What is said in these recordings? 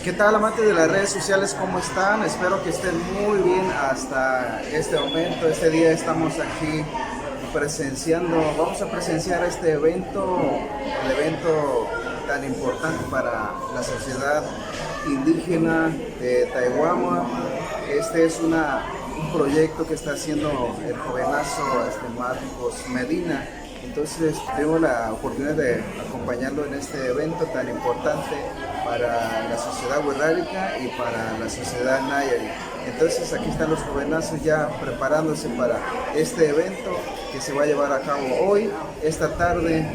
¿Qué tal, amantes de las redes sociales? ¿Cómo están? Espero que estén muy bien hasta este momento. Este día estamos aquí vamos a presenciar este evento, el evento tan importante para la sociedad indígena de Taiwama. Este es un proyecto que está haciendo el jovenazo Marcos Medina. Entonces tengo la oportunidad de acompañarlo en este evento tan importante para la sociedad wixárika y para la sociedad náyari. Entonces aquí están los jovenazos ya preparándose para este evento que se va a llevar a cabo hoy, esta tarde,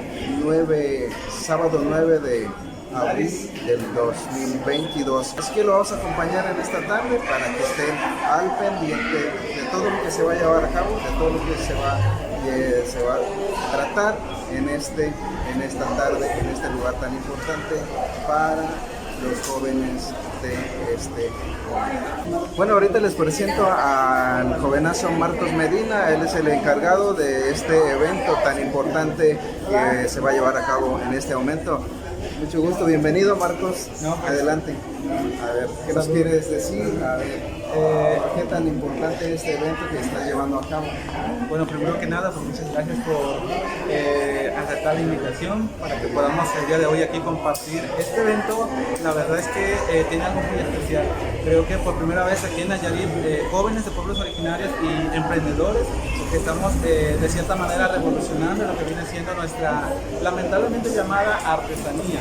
sábado 9 de abril del 2022. Así que lo vamos a acompañar en esta tarde para que estén al pendiente de todo lo que se va a llevar a cabo, de todo lo que se va a tratar en esta tarde, en este lugar tan importante para los jóvenes de este momento. Bueno, ahorita les presento al jovenazo Marcos Medina. Él es el encargado de este evento tan importante que se va a llevar a cabo en este momento. Mucho gusto, bienvenido Marcos. Adelante. A ver, ¿qué nos quieres decir? A ver, ¿qué tan importante es este evento que está llevando a cabo? Bueno, primero que nada, pues muchas gracias por aceptar la invitación para que podamos el día de hoy aquí compartir este evento. La verdad es que tiene algo muy especial. Creo que por primera vez aquí en Nayarit, jóvenes de pueblos originarios y emprendedores, que estamos de cierta manera revolucionando lo que viene siendo nuestra lamentablemente llamada artesanía.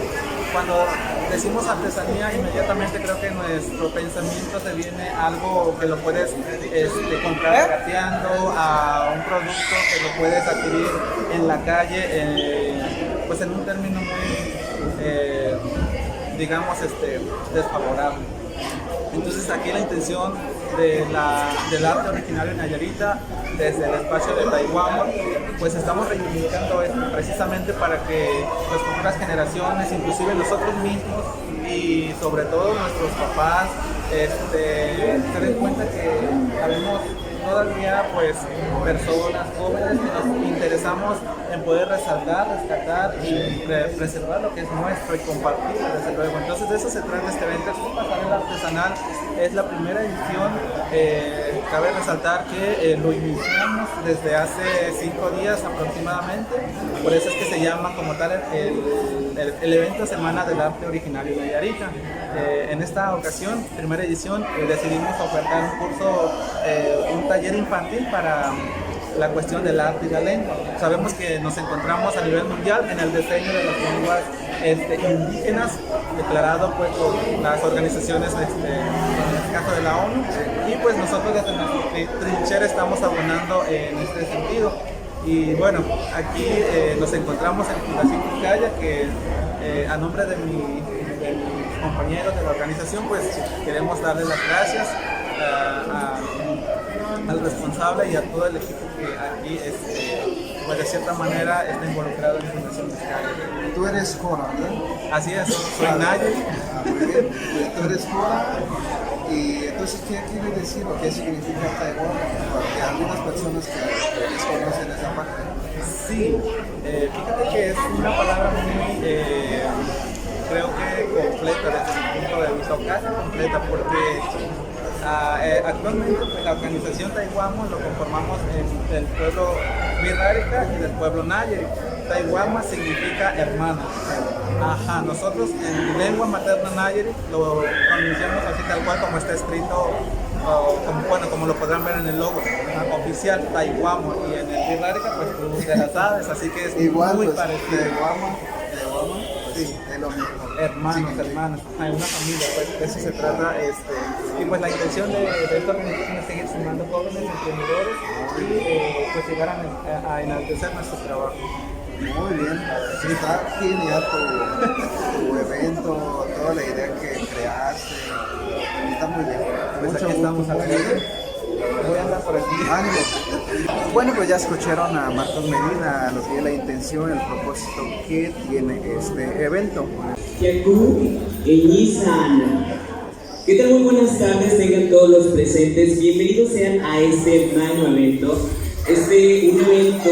Cuando decimos artesanía, inmediatamente creo que en nuestro pensamiento se viene algo que lo puedes comprar regateando, a un producto que lo puedes adquirir en la calle, pues en un término muy, digamos, desfavorable. Entonces aquí la intención del arte originario Nayarita, desde el espacio de Taiwama, pues estamos reivindicando esto precisamente para que las futuras generaciones, inclusive nosotros mismos y sobre todo nuestros papás, se den cuenta que habemos todavía pues personas jóvenes que nos interesamos en poder resaltar, rescatar y preservar lo que es nuestro y compartir desde luego. Entonces de eso se trata este evento. Es un pasarela artesanal, es la primera edición. Cabe resaltar que lo iniciamos desde hace 5 días aproximadamente, por eso es que se llama como tal el evento Semana del Arte Originario de Nayarita. En esta ocasión, primera edición, decidimos ofertar un curso, un taller infantil para la cuestión del arte y la lengua. Sabemos que nos encontramos a nivel mundial en el diseño de las lenguas indígenas, declarado pues por las organizaciones, en el caso de la ONU, y pues nosotros desde nuestra trinchera estamos abonando en este sentido. Y bueno, aquí nos encontramos en Fundación Quiscaya, que a nombre de mis compañeros de la organización, pues queremos darle las gracias al responsable y a todo el equipo que aquí pues de cierta manera está involucrado en Fundación Quiscaya. Tú eres Cora, ¿verdad? Así es, soy Nayari. Muy bien, tú eres Cora. Y entonces, ¿qué quiere decir o qué significa Taiwán? Porque algunas personas que desconocen esa parte. Sí, fíjate que es una palabra muy, creo que completa desde mi punto de vista, o casi completa, porque actualmente pues, la organización Taiwama lo conformamos del pueblo wixárika y del pueblo náyari. Taiwama significa hermano. Ajá, nosotros en lengua materna náyari lo pronunciamos así tal cual como está escrito, como lo podrán ver en el logo oficial, Taiwama, y en el wixárika pues tú te la sabes, así que es igual, muy pues, parecido. Taiwama, Sí, es lo mismo. hermanos, hay una familia, pues de eso se trata. Y pues la intención de esta organización es seguir sumando jóvenes emprendedores y pues llegar a enaltecer nuestro trabajo. Muy bien, sí, está genial tu evento, toda la idea que creaste, está muy bien. Pues aquí estamos a la vida. Voy a andar por aquí. Ánimo. Bueno, pues ya escucharon a Marcos Medina, lo que es la intención, el propósito que tiene este evento. Yaku Eñizan. ¿Qué tal? Muy buenas tardes, tengan todos los presentes. Bienvenidos sean a este magno evento. Un evento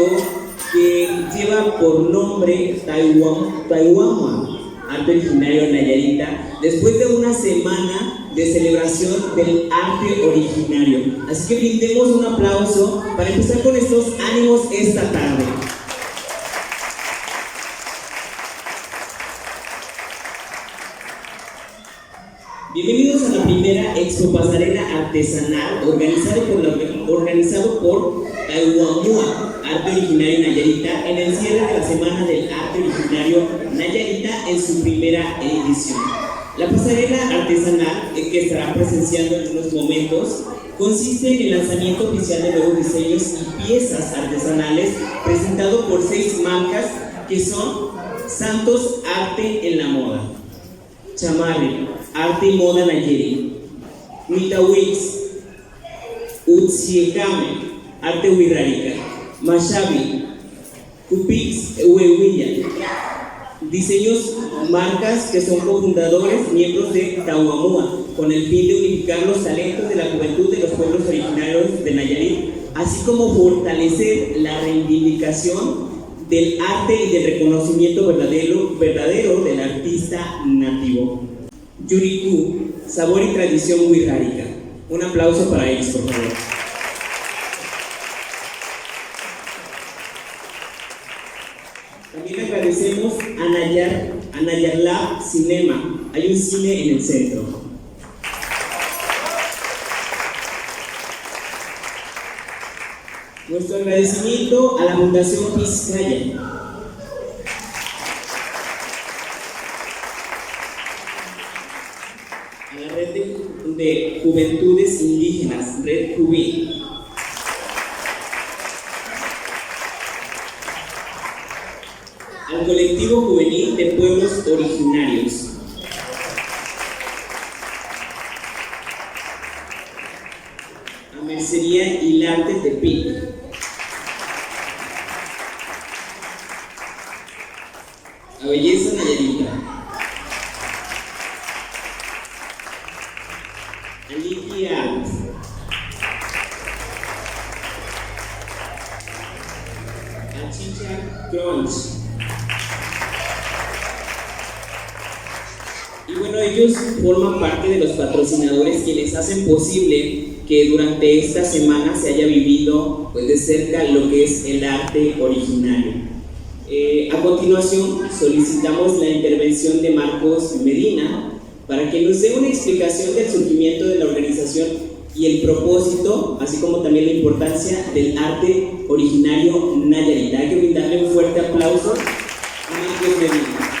que lleva por nombre Taiwama, arte originario Nayarita. después de una semana de celebración del arte originario. Así que brindemos un aplauso para empezar con estos ánimos esta tarde. Bienvenidos a la primera Expo Pasarela Artesanal organizado por Taiwamua, Arte Originario Nayarita, en el cierre de la Semana del Arte Originario Nayarita en su primera edición. La pasarela artesanal, que estará presenciando en unos momentos, consiste en el lanzamiento oficial de nuevos diseños y piezas artesanales presentado por 6 marcas que son Santos Arte en la Moda, Chamarri, Arte y Moda Nayeri, Mitawix, Utsiekame, Arte Huirrárica, Mashabi, Cupix Huehuilla. Diseños, marcas que son cofundadores, miembros de Taiwamua, con el fin de unificar los talentos de la juventud de los pueblos originarios de Nayarit, así como fortalecer la reivindicación del arte y del reconocimiento verdadero del artista nativo. Yuriku, sabor y tradición huirrárica. Un aplauso para ellos, por favor. También agradecemos a Nayarlab Cinema. Hay un cine en el centro. Nuestro agradecimiento a la Fundación Vizcaya. A la Red de Juventudes Indígenas, Red Juví. Al Colectivo Juvenil de Pueblos Originarios. A Mercería Hilarte Tepic. A Belleza Nayarita. A Licky Art. A Chicha Crunch. Y bueno, ellos forman parte de los patrocinadores quienes hacen posible que durante esta semana se haya vivido pues, de cerca lo que es el arte originario. A continuación, solicitamos la intervención de Marcos Medina para que nos dé una explicación del surgimiento de la organización y el propósito, así como también la importancia del arte originario Nayarita. Hay que brindarle un fuerte aplauso a Marcos Medina.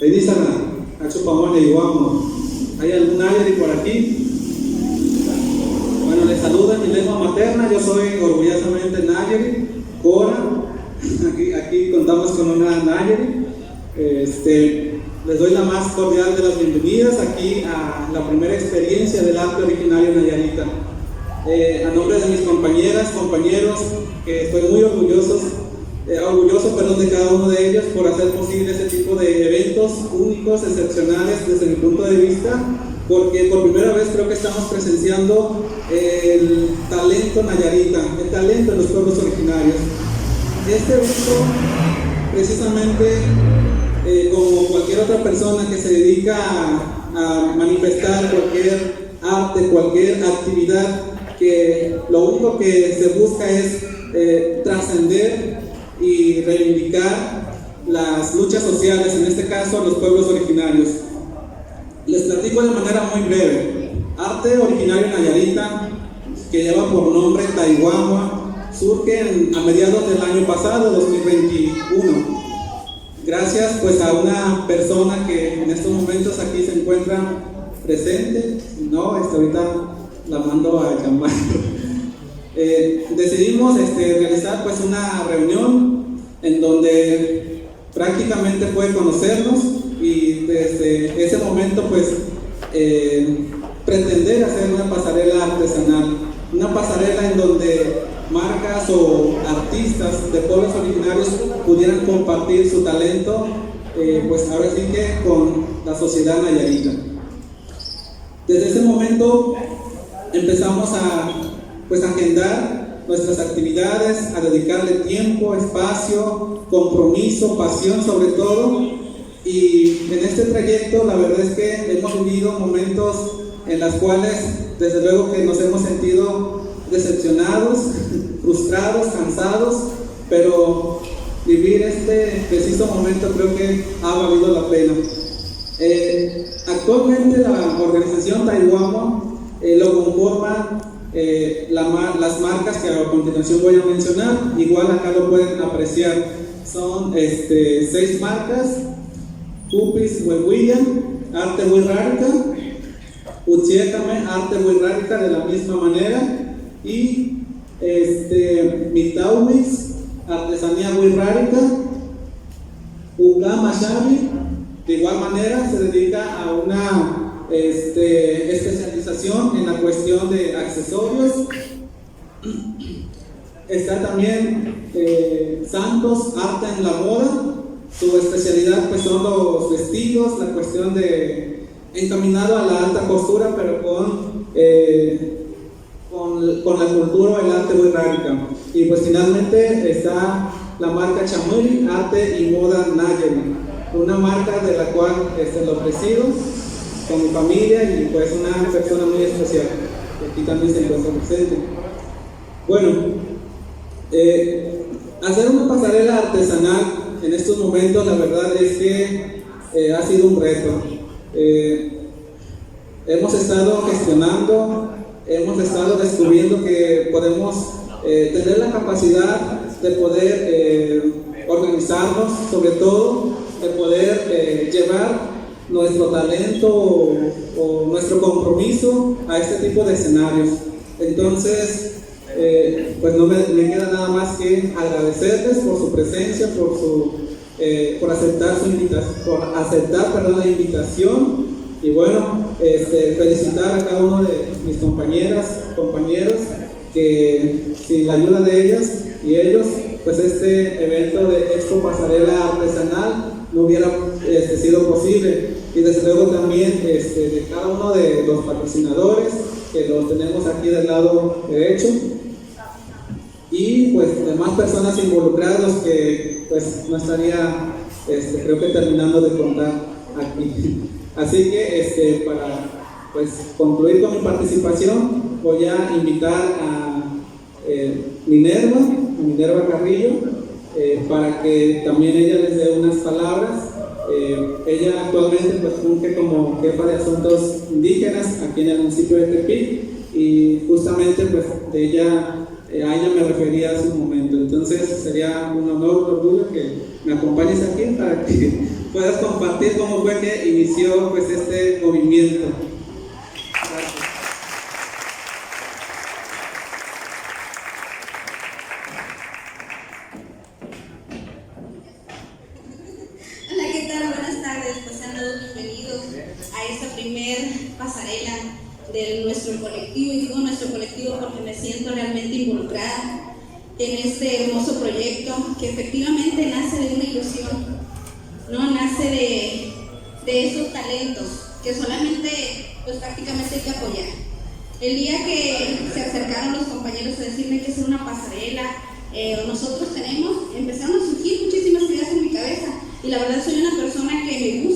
Edisana, Achupamone Iguamo. ¿Hay algún Nayari por aquí? Bueno, les saludo en mi lengua materna. Yo soy orgullosamente Nayari, Cora. Aquí contamos con una Nayari. Les doy la más cordial de las bienvenidas aquí a la primera experiencia del arte originario Nayarita. A nombre de mis compañeras, compañeros, que estoy muy orgulloso de cada uno de ellos por hacer posible este tipo de eventos únicos, excepcionales desde mi punto de vista, porque por primera vez creo que estamos presenciando el talento nayarita, el talento de los pueblos originarios. Este evento, precisamente, como cualquier otra persona que se dedica a manifestar cualquier arte, cualquier actividad, que lo único que se busca es trascender y reivindicar las luchas sociales, en este caso los pueblos originarios. Les platico de manera muy breve. Arte originario Nayarita, que lleva por nombre Taiwamua, surge a mediados del año pasado, 2021. Gracias pues a una persona que en estos momentos aquí se encuentra presente, no, ahorita la mando a llamar. Decidimos realizar pues una reunión en donde prácticamente fue conocernos y desde ese momento pues pretender hacer una pasarela artesanal, una pasarela en donde marcas o artistas de pueblos originarios pudieran compartir su talento, pues ahora sí que con la sociedad nayarita. Desde ese momento empezamos a agendar nuestras actividades, a dedicarle tiempo, espacio, compromiso, pasión sobre todo. Y en este trayecto la verdad es que hemos vivido momentos en los cuales desde luego que nos hemos sentido decepcionados, frustrados, cansados, pero vivir este preciso momento creo que ha valido la pena. Actualmente la organización Taiwamo lo conforman las marcas que a continuación voy a mencionar. Igual acá lo pueden apreciar, son 6 marcas: Pupis Huehuilla, Arte Huirrárica, Uchiécame, Arte Huirrárica de la misma manera, y Mitaumis, Artesanía Huirrárica, Ugama Xavi, de igual manera se dedica a una especialización en la cuestión de accesorios. Está también Santos, Arte en la Moda. Su especialidad pues son los vestidos, la cuestión de encaminado a la alta costura, pero con la cultura o el arte huirrárica. Y pues finalmente está la marca Chamuri, Arte y Moda Nayeli, una marca de la cual lo presido con mi familia y pues una persona muy especial que aquí también se encuentra presente. Bueno, hacer una pasarela artesanal en estos momentos la verdad es que ha sido un reto. Hemos estado gestionando, hemos estado descubriendo que podemos tener la capacidad de poder organizarnos, sobre todo de poder llevar nuestro talento o nuestro compromiso a este tipo de escenarios. Entonces, pues no me queda nada más que agradecerles por su presencia, por aceptar la invitación, y bueno, felicitar a cada uno de mis compañeras, compañeros, que sin la ayuda de ellas y ellos, pues este evento de Expo Pasarela Artesanal no hubiera sido posible. Y desde luego también de cada uno de los patrocinadores, que los tenemos aquí del lado derecho, y pues demás personas involucradas que pues no estaría creo que terminando de contar aquí. Así que para pues concluir con mi participación, voy a invitar a Minerva Carrillo, para que también ella les dé unas palabras. Ella actualmente pues funge como jefa de asuntos indígenas aquí en el municipio de Tepic, y justamente pues a ella me refería hace un momento. Entonces sería un honor, un orgullo que me acompañes aquí para que puedas compartir cómo fue que inició pues este movimiento. Gracias. Hola, ¿qué tal? Buenas tardes. Pues sean todos bienvenidos a esta primer pasarela de nuestro colectivo, y digo nuestro colectivo porque me siento realmente involucrada en este hermoso proyecto que efectivamente nace de una ilusión, ¿no? Nace de esos talentos que solamente pues prácticamente hay que apoyar. El día que se acercaron los compañeros a decirme que es una pasarela, nosotros empezaron a surgir muchísimas ideas en mi cabeza, y la verdad soy una persona que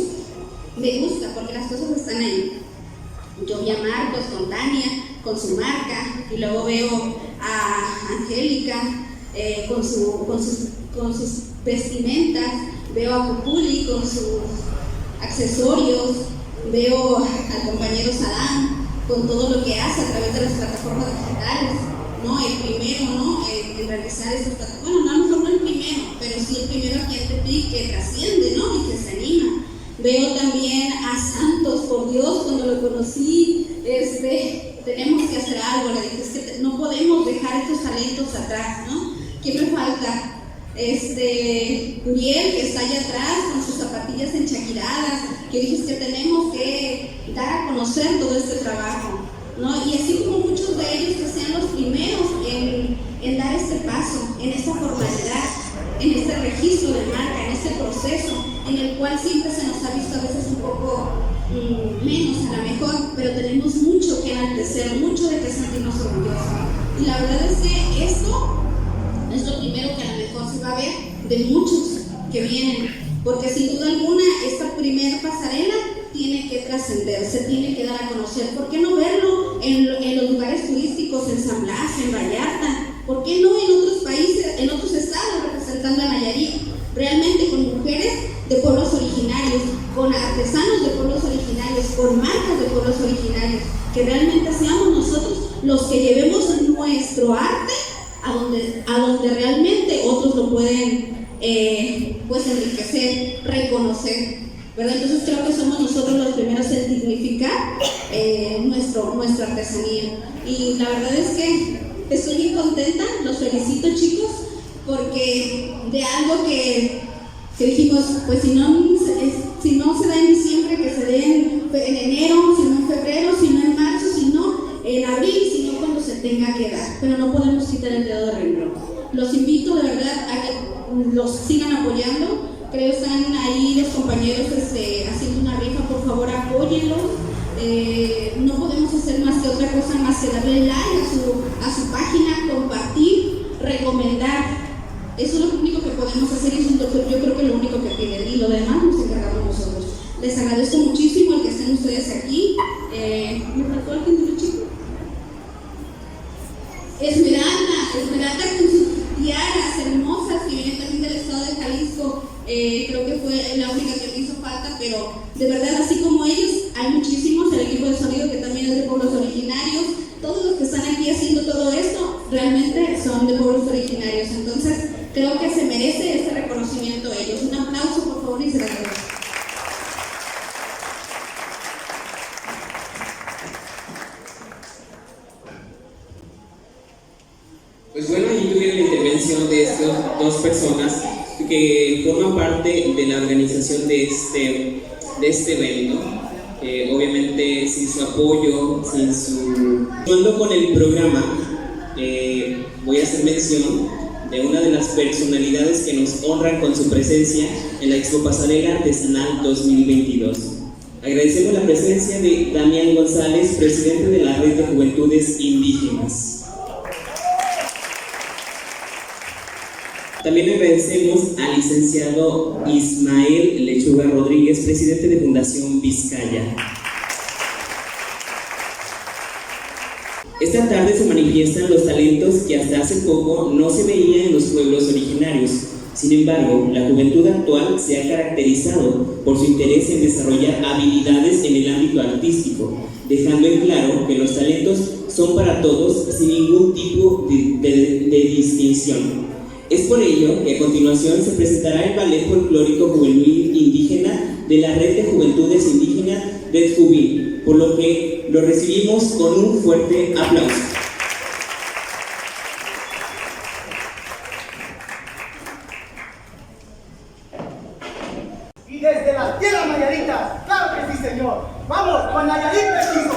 me gusta porque las cosas están ahí. Yo vi a Marcos con Tania, con su marca, y luego veo a Angélica con sus vestimentas, veo a Cupuli con sus accesorios, veo al compañero Sadán con todo lo que hace a través de las plataformas digitales, ¿no? El primero, ¿no? En realizar esas plataformas, bueno, a lo mejor no el primero, pero sí el primero aquí en Tepic que trasciende, ¿no? Y que se anima. Veo también a Santos, por Dios, cuando lo conocí, tenemos que hacer algo, le dije, es que no podemos dejar estos talentos atrás, ¿no? ¿Quién me falta? Uriel, que está allá atrás con sus zapatillas enchaquiradas, que dije que tenemos que dar a conocer todo este trabajo, ¿no? Y así como muchos de ellos que sean los primeros en en dar este paso, en esta formalidad, en este registro de marca, en este proceso en el cual siempre se nos ha visto a veces un poco menos a lo mejor, pero tenemos mucho que enaltecer, mucho de que sentirnos orgullosos. Y la verdad es que esto es lo primero que a lo mejor se va a ver de muchos que vienen, porque sin duda alguna esta primer pasarela tiene que trascender, se tiene que dar a conocer. ¿Por qué no verlo en los lugares turísticos, en San Blas, en Vallarta? ¿Por qué no en otros países, en otros estados, representando a Nayarit? Realmente con mujeres de pueblos originarios, con artesanos de pueblos originarios, con marcas de pueblos originarios, que realmente seamos nosotros los que llevemos nuestro arte a donde realmente otros lo pueden pues enriquecer, reconocer, ¿verdad? Entonces creo que somos nosotros los primeros en dignificar nuestra artesanía. Y la verdad es que estoy muy contenta, los felicito, chicos, porque de algo que dijimos, pues si no se da en diciembre, que se dé en enero, si no en febrero, si no en marzo, si no en abril, si no cuando se tenga que dar, pero no podemos quitar el dedo de renglón. Los invito de verdad a que los sigan apoyando. Creo que están ahí los compañeros haciendo una rifa, por favor apóyenlos. No podemos hacer más que otra cosa más que darle like a su página, compartir, recomendar. Eso es lo único que podemos hacer y yo creo que lo único que piden, y lo demás nos encargamos nosotros. Les agradezco muchísimo el que estén ustedes aquí. ¿Me faltó alguien de los chicos? Esmeralda con sus tiaras hermosas que vienen también del estado de Jalisco. Creo que fue la única que me hizo falta, pero de verdad, así como ellos, hay muchísimos. El equipo de sonido que también es de pueblos originarios. Todos los que están aquí haciendo todo esto realmente son de pueblos originarios. Entonces, creo que se merece este reconocimiento a ellos. Un aplauso, por favor, y se les agradece. Pues bueno, ahí tuvieron la intervención de estas dos personas que forman parte de la organización de este evento. Obviamente sin su apoyo, sin su... Continuando con el programa, voy a hacer mención de una de las personalidades que nos honran con su presencia en la Expo Pasarela Artesanal 2022. Agradecemos la presencia de Damián González, presidente de la Red de Juventudes Indígenas. También agradecemos al licenciado Ismael Lechuga Rodríguez, presidente de Fundación Vizcaya. Esta tarde se manifiestan los talentos que hasta hace poco no se veían en los pueblos originarios. Sin embargo, la juventud actual se ha caracterizado por su interés en desarrollar habilidades en el ámbito artístico, dejando en claro que los talentos son para todos sin ningún tipo de distinción. Es por ello que a continuación se presentará el ballet folclórico juvenil indígena de la Red de Juventudes Indígenas de Jubil, por lo que lo recibimos con un fuerte aplauso. Y desde las tierras nayaritas, claro que sí, señor. Vamos, con Nayarit preciso.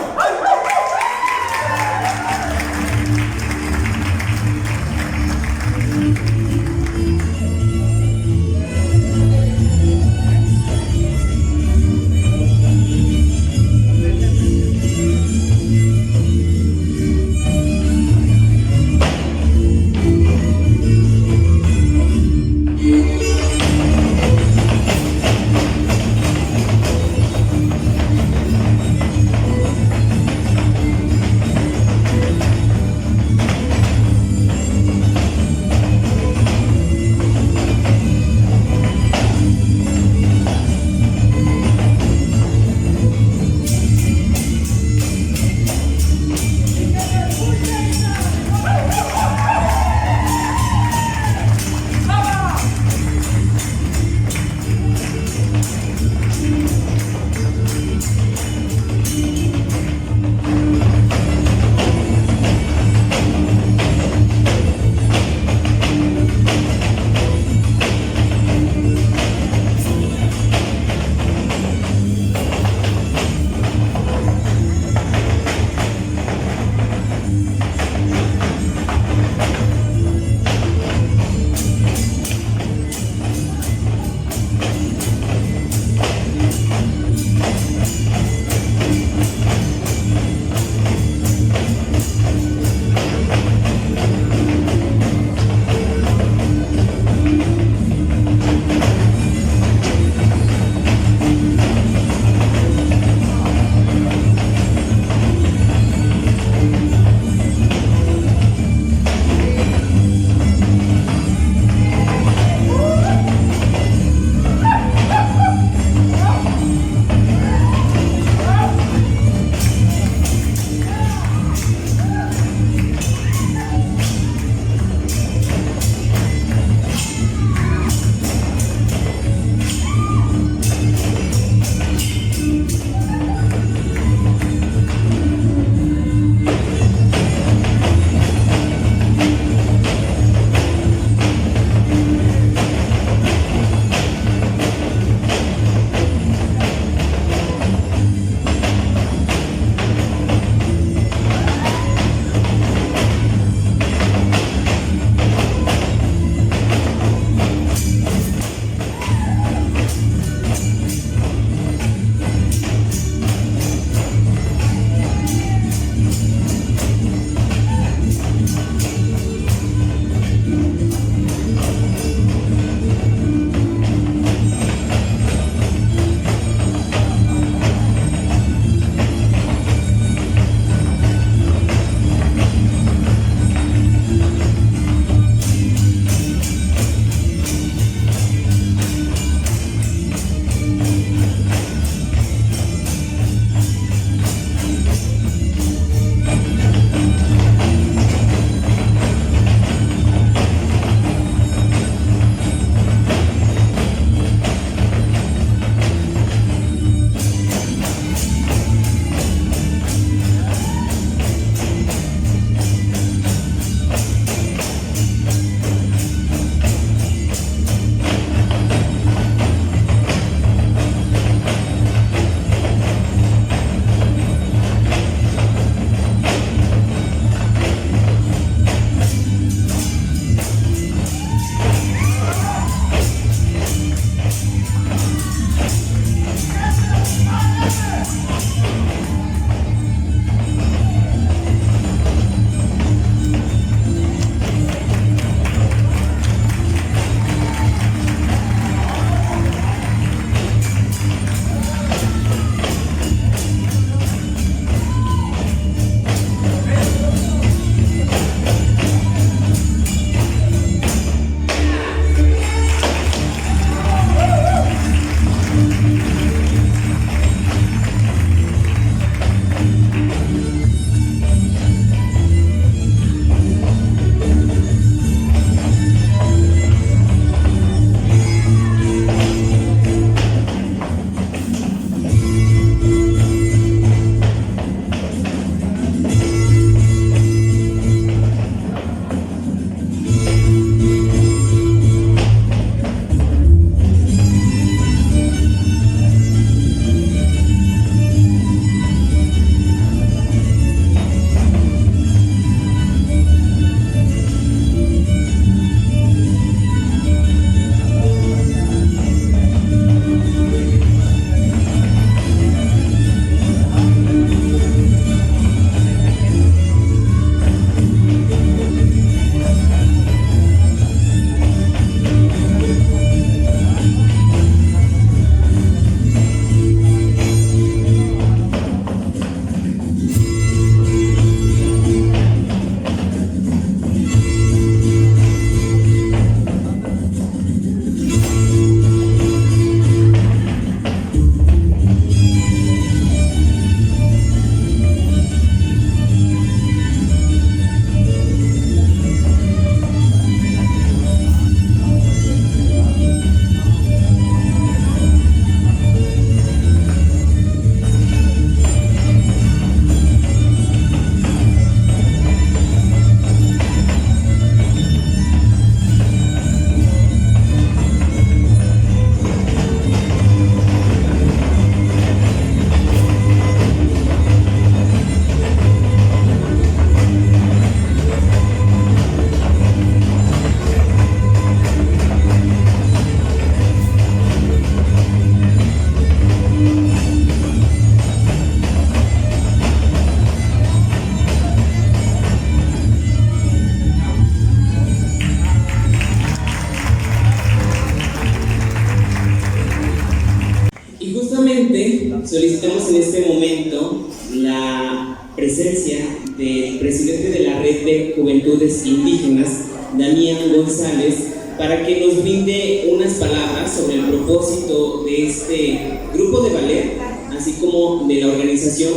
solicitamos en este momento la presencia del presidente de la Red de Juventudes Indígenas, Damián González, para que nos brinde unas palabras sobre el propósito de este grupo de ballet, así como de la organización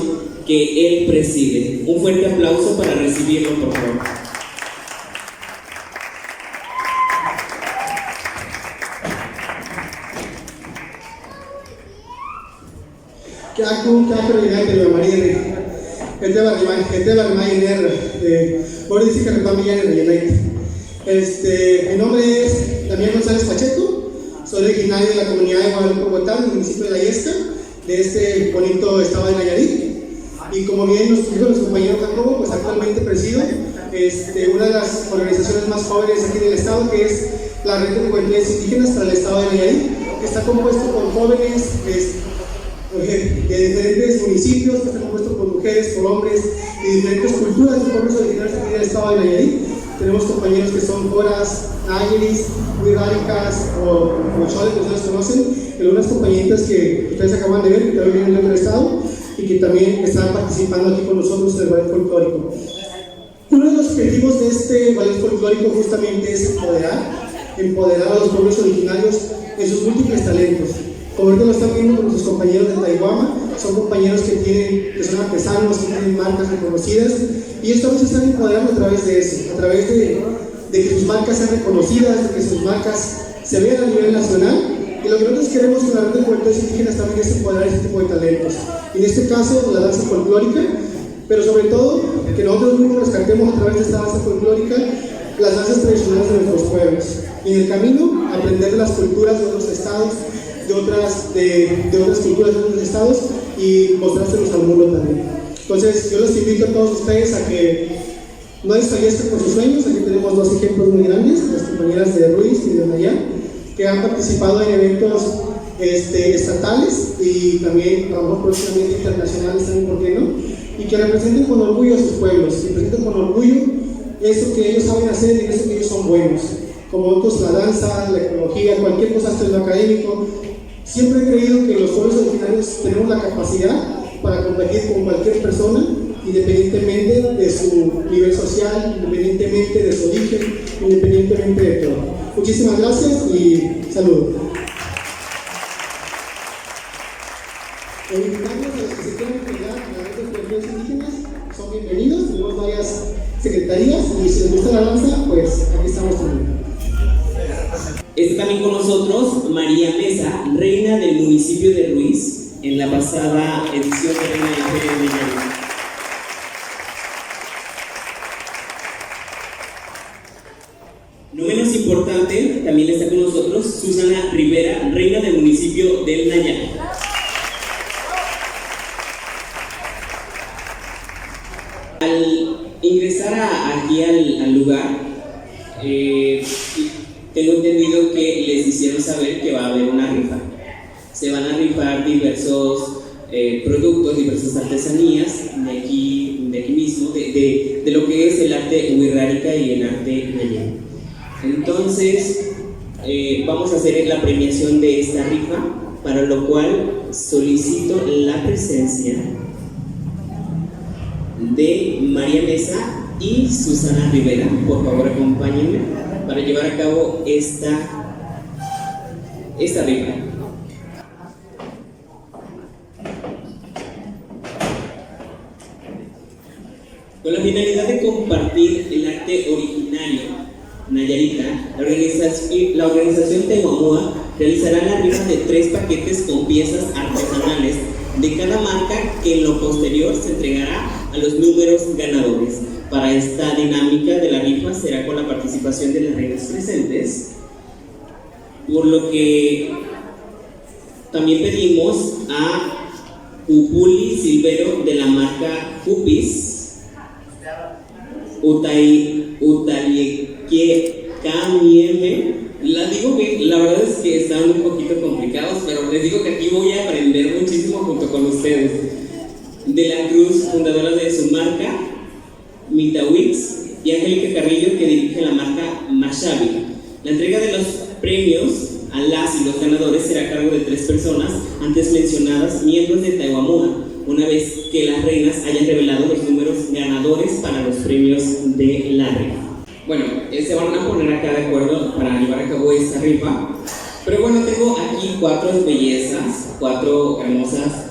que él preside. Un fuerte aplauso para recibirlo, por favor. Mi nombre es Damián González Pacheco, soy originario de la comunidad de Guadalupe, Bogotá, del municipio de La Yesca, de este bonito estado de Nayarit. Y como bien nos dijo nuestro compañero Jacobo, pues actualmente presido una de las organizaciones más jóvenes aquí del estado, que es la Red de Juventudes Indígenas para el estado de Nayarit, que está compuesto por jóvenes de diferentes municipios, que está compuesto por mujeres, por hombres y diferentes culturas y pueblos originarios aquí del estado de Nayarit. Tenemos compañeros que son coras, nayeris, huiráricas o mocholes, que ustedes conocen, y algunas compañeritas que ustedes acaban de ver, que también vienen de otro estado y que también están participando aquí con nosotros en el ballet folclórico. Uno de los objetivos de este ballet folclórico justamente es empoderar a los pueblos originarios en sus múltiples talentos. Como ahorita lo están viendo con nuestros compañeros de Taiwama, son compañeros que son artesanos, que tienen marcas reconocidas, y esto se están empoderando a través de eso, a través de que sus marcas sean reconocidas, de que sus marcas se vean a nivel nacional. Y lo que nosotros queremos con la Red de Juventudes Indígenas también es empoderar este tipo de talentos. Y en este caso, la danza folclórica, pero sobre todo, que nosotros mismos rescatemos a través de esta danza folclórica las danzas tradicionales de nuestros pueblos. Y en el camino, aprender de las culturas de otros estados, de otras culturas de otros estados, y mostrárselos al mundo también. Entonces, yo los invito a todos ustedes a que no desfallezcan con sus sueños. Aquí tenemos dos ejemplos muy grandes, las compañeras de Ruiz y de Nayar, que han participado en eventos estatales y también, a lo mejor próximamente internacionales también, ¿por qué no? Y que representen con orgullo a sus pueblos, que representen con orgullo eso que ellos saben hacer y eso que ellos son buenos. Como otros, la danza, la ecología, cualquier cosa hasta en lo académico. Siempre he creído que los pueblos originarios tenemos la capacidad para competir con cualquier persona, independientemente de su nivel social, independientemente de su origen, independientemente de todo. Muchísimas gracias y saludos. Invitamos a los que se quieran integrar a la Red de Juventudes Indígenas, son bienvenidos. Tenemos varias secretarías y si les gusta la danza, pues aquí estamos también. Está también con nosotros María Mesa, reina del municipio de Ruiz, en la pasada edición de Reina de Feria de Nayarit. No menos importante, también está con nosotros Susana Rivera, reina del municipio del Nayarit. Al ingresar aquí al lugar, tengo entendido que les hicieron saber que va a haber una rifa. Se van a rifar diversos productos, diversas artesanías de aquí mismo, de lo que es el arte huirrárica y el arte nayari. Entonces, vamos a hacer la premiación de esta rifa, para lo cual solicito la presencia de María Mesa y Susana Rivera. Por favor, acompáñenme para llevar a cabo esta rifa. Con la finalidad de compartir el arte originario nayarita, la organización Tehuamua realizará la rifa de 3 paquetes con piezas artesanales de cada marca, que en lo posterior se entregará a los números ganadores. Para esta dinámica de la rifa será con la participación de las reinas presentes, por lo que también pedimos a Upuli Silvero de la marca Upis, Utalieque Kamieme. La digo bien, la verdad es que están un poquito complicados, pero les digo que aquí voy a aprender muchísimo junto con ustedes. De la Cruz, fundadora de su marca Mitawix, y Angélica Carrillo, que dirige la marca Mashabi. La entrega de los premios a las y los ganadores será a cargo de 3 personas antes mencionadas, miembros de Taiwamua, una vez que las reinas hayan revelado los números ganadores para los premios de la rifa. Bueno, se van a poner acá de acuerdo para llevar a cabo esta rifa. Pero bueno, tengo aquí 4 bellezas, 4 hermosas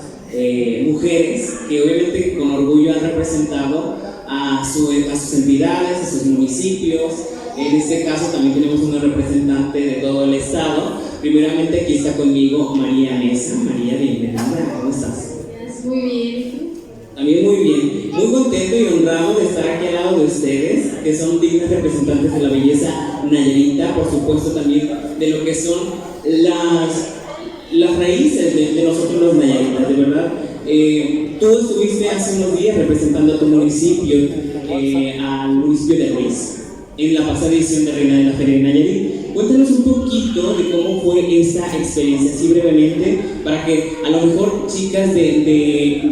mujeres que obviamente con orgullo han representado a sus entidades, a sus municipios. En este caso también tenemos una representante de todo el estado. Primeramente aquí está conmigo María Mesa. María, bienvenida, ¿cómo estás? Muy bien. También muy bien, muy contento y honrado de estar aquí al lado de ustedes, que son dignas representantes de la belleza nayarita, por supuesto también de lo que son las raíces de nosotros los nayaritas, de verdad. Tú estuviste hace unos días representando a tu municipio, al municipio de Ruiz, en la pasada edición de Reina de la Feria de Nayarit. Cuéntanos un poquito de cómo fue esa experiencia, así brevemente, para que a lo mejor chicas de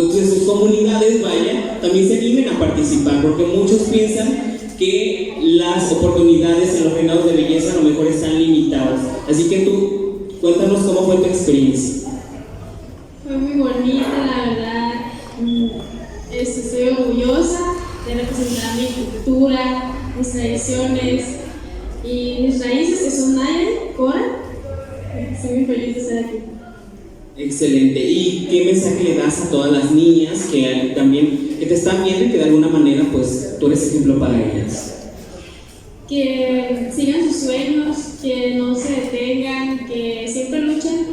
sus comunidades, vaya, también se animen a participar, porque muchos piensan que las oportunidades en los reinados de belleza a lo mejor están limitadas. Así que tú, cuéntanos cómo fue tu experiencia. Fue muy bonita, la verdad. Estoy orgullosa de representar mi cultura, mis tradiciones y mis raíces, que son Nayarit, Cora. Estoy muy feliz de estar aquí. Excelente. ¿Y qué mensaje le das a todas las niñas que también te están viendo y que de alguna manera pues tú eres ejemplo para ellas? Que sigan sus sueños, que no se detengan, que siempre luchen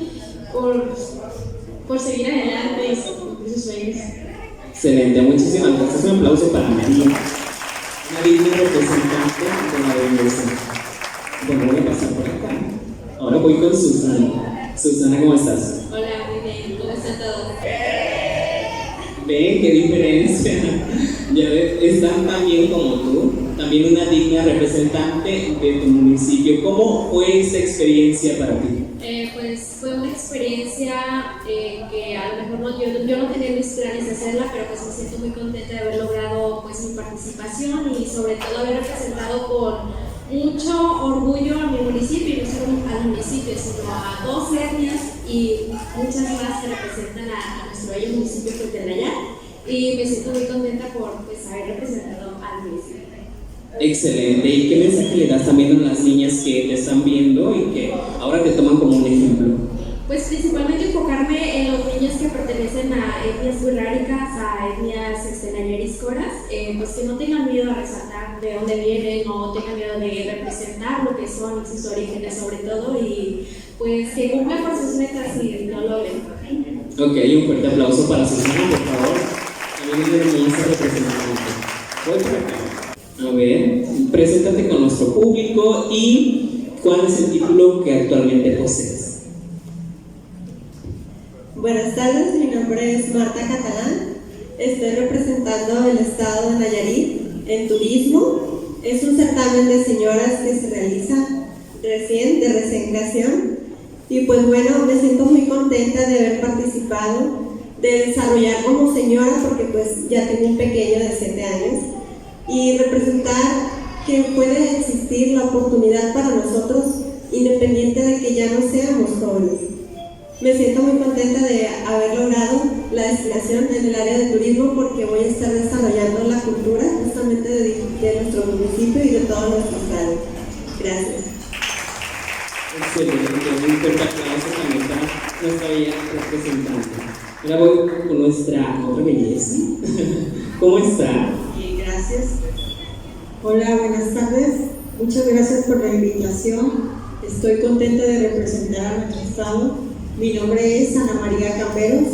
por seguir adelante y cumplir sus sueños. Excelente, muchísimas gracias. Un aplauso para María, una digna representante de la belleza. Bueno, voy a pasar por acá. Ahora voy con Susana. Susana, ¿cómo estás? Hola, muy bien. ¿Cómo están todos? Ven, qué diferencia. Ya ves, están tan bien como tú, también una digna representante de tu municipio. ¿Cómo fue esta experiencia para ti? Pues fue una experiencia que a lo mejor yo no tenía mis planes de hacerla, pero pues me siento muy contenta de haber logrado pues mi participación y sobre todo haber representado con mucho orgullo a mi municipio, y no solo al municipio, sino a 2 etnias y muchas más que representan a nuestro bello municipio de Nayar, y me siento muy contenta por pues haber representado al municipio. Excelente. ¿Y qué mensaje le das también a las niñas que te están viendo y que ahora te toman como un ejemplo? Pues principalmente enfocarme en los niños que pertenecen a etnias wixárikas, a etnias nayariscoras, pues que no tengan miedo a resaltar de dónde vienen, no tengan miedo de representar lo que son sus orígenes sobre todo, y pues que cumplan con sus metas y lo logren. Ok, un fuerte aplauso para Susana, por favor. También una hermosa representante. Voy por acá. A ver, preséntate con nuestro público y ¿cuál es el título que actualmente posees? Buenas tardes, mi nombre es Marta Catalán. Estoy representando el estado de Nayarit en turismo. Es un certamen de señoras que se realiza de recién creación. Y pues bueno, me siento muy contenta de haber participado, de desarrollar como señora, porque pues ya tengo un pequeño de 7 años. Y representar que puede existir la oportunidad para nosotros, independiente de que ya no seamos jóvenes. Me siento muy contenta de haber logrado la destinación en el área de turismo, porque voy a estar desarrollando la cultura justamente de nuestro municipio y de todo nuestro estado. Gracias. Excelente, un fuerte aplauso también para nuestra bella representante. Ahora voy con nuestra otra belleza. ¿Cómo está? Gracias. Hola, buenas tardes. Muchas gracias por la invitación. Estoy contenta de representar a nuestro estado. Mi nombre es Ana María Camberos.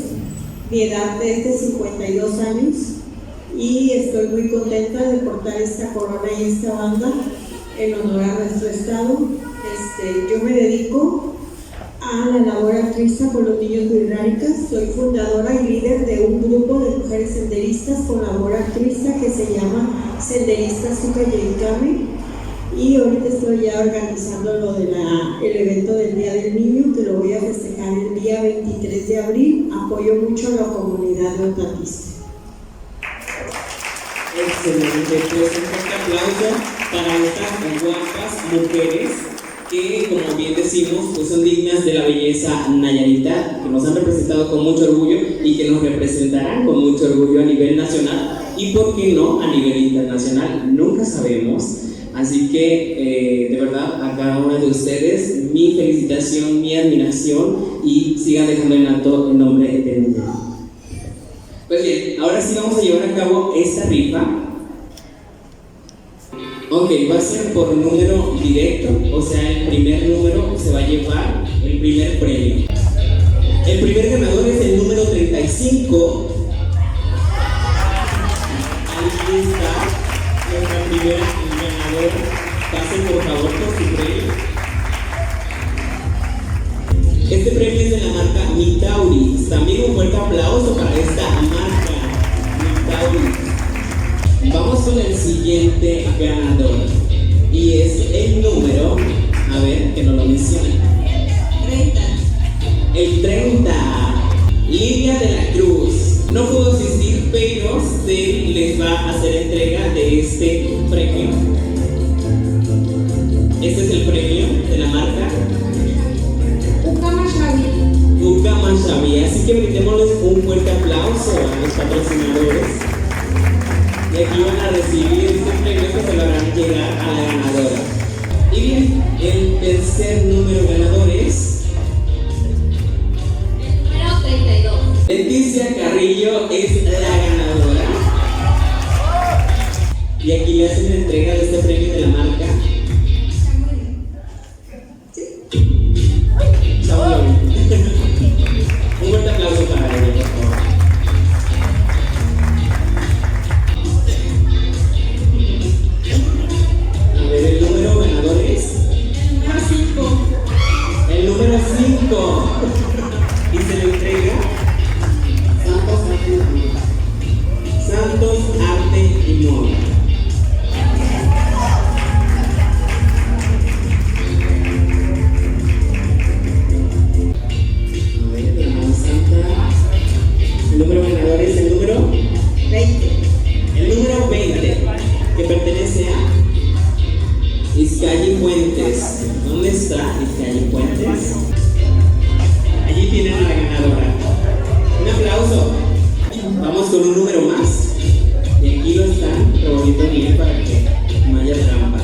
Mi edad es de 52 años y estoy muy contenta de portar esta corona y esta banda en honor a nuestro estado. Yo me dedico a la labor altruista con los niños wixárikas. Soy fundadora y líder de un grupo de mujeres senderistas con labor altruista que se llama Senderistas Ucayaycame, y ahorita estoy ya organizando lo del evento del Día del Niño, que lo voy a festejar el día 23 de abril. Apoyo mucho a la comunidad notantista. Excelente, pues un fuerte aplauso para estas guapas mujeres que, como bien decimos, pues son dignas de la belleza nayarita, que nos han representado con mucho orgullo y que nos representarán con mucho orgullo a nivel nacional y, por qué no, a nivel internacional, nunca sabemos. Así que, de verdad, a cada una de ustedes, mi felicitación, mi admiración, y sigan dejando en alto el nombre de Nayarit. Pues bien, ahora sí vamos a llevar a cabo esta rifa. Ok, va a ser por número directo, o sea, el primer número se va a llevar el primer premio. El primer ganador es el número 35. Ahí está nuestra primera ganadora. Pasen por favor por su premio. Este premio es de la marca Mitauri. También un fuerte aplauso para esta marca Mitauri. Vamos con el siguiente ganador y es el número, a ver, que nos lo mencione. 30. El 30, Lidia de la Cruz. No pudo asistir, pero se les va a hacer entrega de este premio. Este es el premio de la marca Ukama Xavi. Así que brindémosles un fuerte aplauso a los patrocinadores. Y aquí van a recibir este premio que se lo harán llegar a la ganadora. Y bien, el tercer número ganador es Número 32. Leticia Carrillo, es la ganadora. Y aquí le hacen la entrega de este premio de la marca Chamoy. Un fuerte aplauso para ella, por favor. A ver, el número ganador es el número 5. Y se le entrega Santos Arte y Moda. A ver, la mano santa. El número ganador es el número 20. El número 20, que pertenece a Izcayi Fuentes. ¿Dónde está Izcayi Fuentes? Allí tienen a la ganadora. Un aplauso. Vamos con un número más. Y aquí lo están revolviendo bien para que no haya trampa.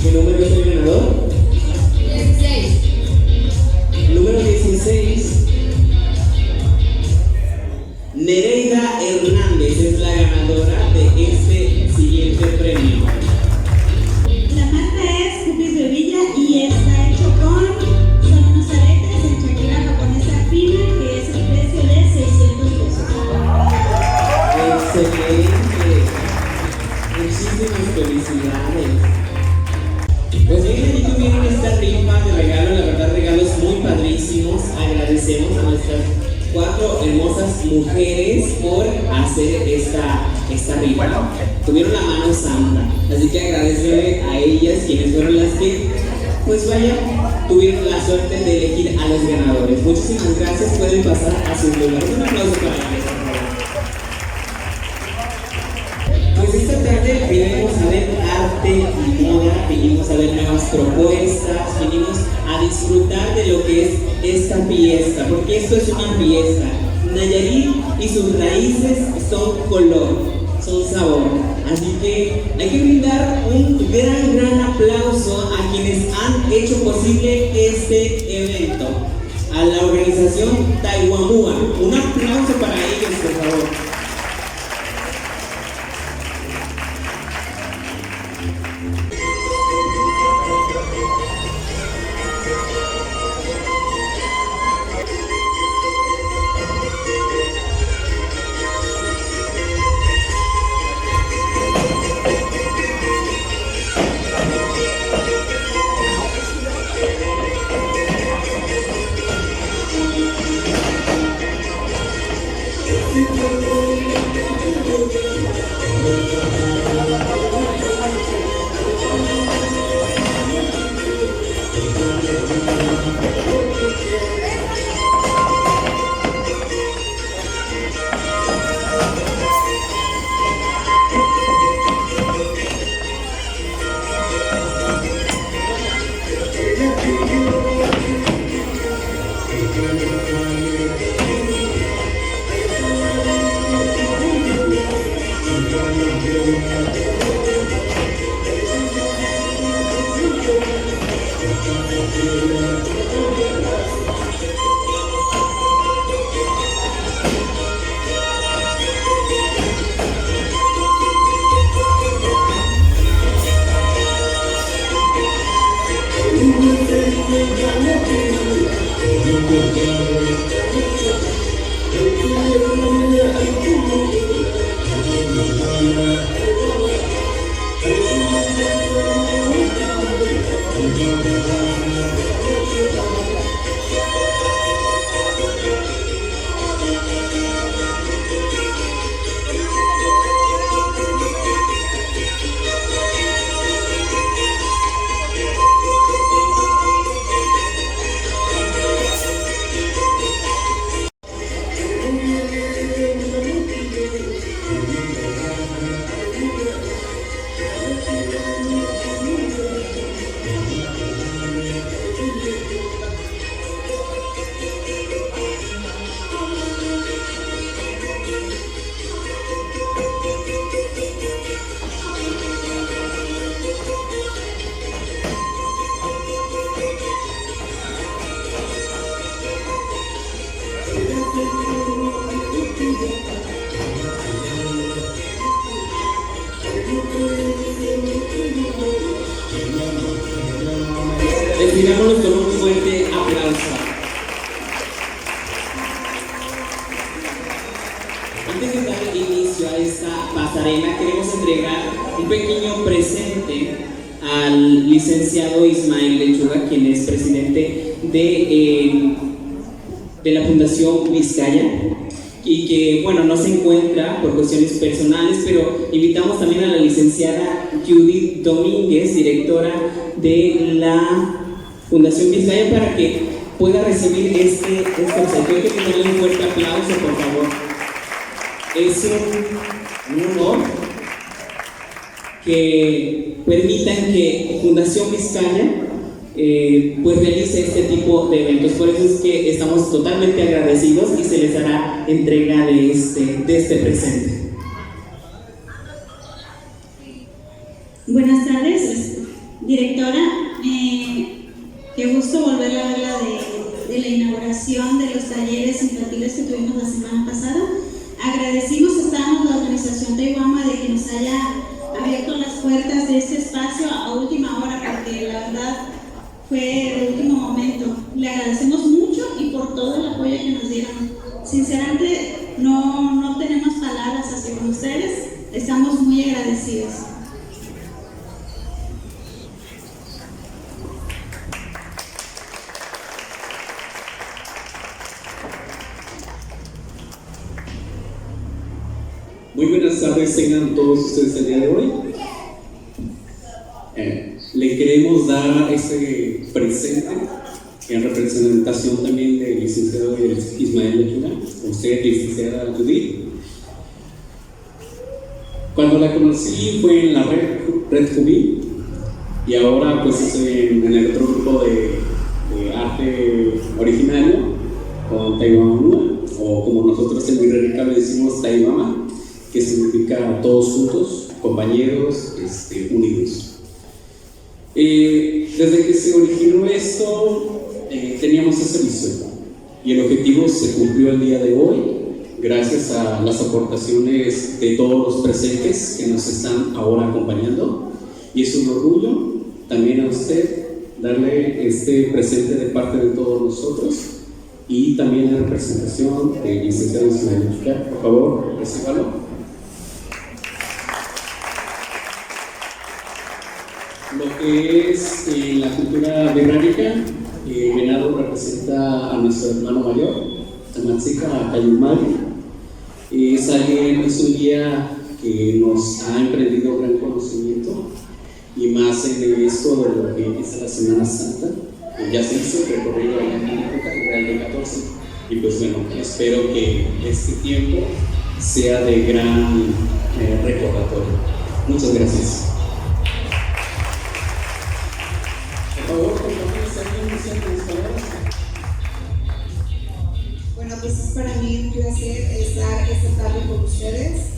¿Qué número es el ganador? 16. El número 16. Nereida Hernández es la ganadora de este siguiente premio. La marca es Cupis Bebilla y está hecho son unos aretes en chaquera japonesa fina, que es el precio de 600 pesos. Excelente. Muchísimas felicidades. Pues bien, aquí tuvieron esta rifa de regalo, la verdad regalos muy padrísimos. Agradecemos a nuestras 4 hermosas mujeres por hacer esta rifa. Tuvieron la mano santa, así que agradecerle a ellas, quienes fueron las que, pues vaya, tuvieron la suerte de elegir a los ganadores. Muchísimas gracias, pueden pasar a sus lugares. Un aplauso para ellos, por favor. Pues esta tarde vinimos a ver arte y moda, vinimos a ver nuevas propuestas, vinimos a disfrutar de lo que es esta fiesta, porque esto es una fiesta. Nayarit y sus raíces son color, son sabor. Así que hay que brindar un gran aplauso a quienes han hecho posible este evento. A la organización Taiwamua. Un aplauso para ellos, por favor. Thank you. Despidámonos con un fuerte aplauso. Antes de dar inicio a esta pasarela, queremos entregar un pequeño presente al licenciado Ismael Lechuga, quien es presidente de la Fundación Vizcaya, y que, bueno, no se encuentra por cuestiones personales, pero invitamos también a la licenciada Judith Domínguez, directora de la Fundación Vizcaya, para que pueda recibir este obsequio. Hay que tenerle un fuerte aplauso, por favor. Es un honor que permitan que Fundación Vizcaya pues realice este tipo de eventos. Por eso es que estamos totalmente agradecidos y se les hará entrega de este presente. Buenas tardes, directora. Qué gusto volver a verla de la inauguración de los talleres infantiles que tuvimos la semana pasada. Agradecimos a la organización Taiwama de que nos haya abierto las puertas de este espacio a última hora, porque la verdad fue de último momento. Le agradecemos mucho y por todo el apoyo que nos dieron. Sinceramente, no tenemos palabras hacia con ustedes. Estamos muy agradecidos. Muy buenas tardes, tengan todos ustedes el día de hoy. Le queremos dar este presente en representación también del licenciado Ismael Lechuga, usted, licenciada Judith. Cuando la conocí fue en la Red Jubil, y ahora pues estoy en el otro grupo de arte originario con Taiwama, o como nosotros en Mirrerica le decimos Taiwama, que significa todos juntos, compañeros, unidos. Desde que se originó esto, teníamos esa visión, y el objetivo se cumplió el día de hoy, gracias a las aportaciones de todos los presentes que nos están ahora acompañando, y es un orgullo también a usted darle este presente de parte de todos nosotros, y también en representación del licenciado Ismael Lechuga. Por favor, recíbalo. Lo que es la cultura berránica, Venado representa a nuestro hermano mayor, Tamatzika Cayumari. Es un guía que nos ha emprendido gran conocimiento, y más en esto de lo que es la Semana Santa. Ya se hizo el recorrido de la Real de 14, y pues bueno, espero que este tiempo sea de gran recordatorio. Muchas gracias. Por favor, bueno, pues es para mí un placer estar esta tarde con ustedes,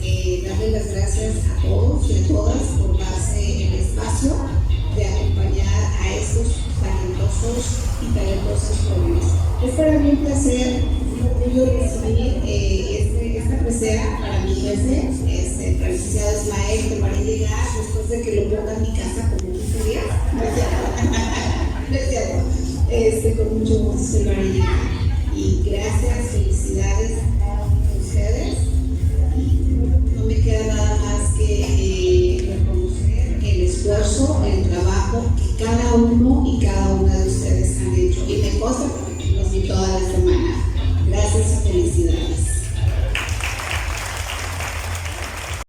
darles las gracias a todos y a todas por darse el espacio de acompañar a estos talentosos mí un placer, un orgullo recibir esta presea para mi jefe, para el licenciado Ismael, que va a llegar después de que lo ponga en mi casa como 15 días. Con mucho gusto se va a llegar. Y gracias, felicidades a ustedes. No me queda nada más que reconocer el esfuerzo, el trabajo que cada uno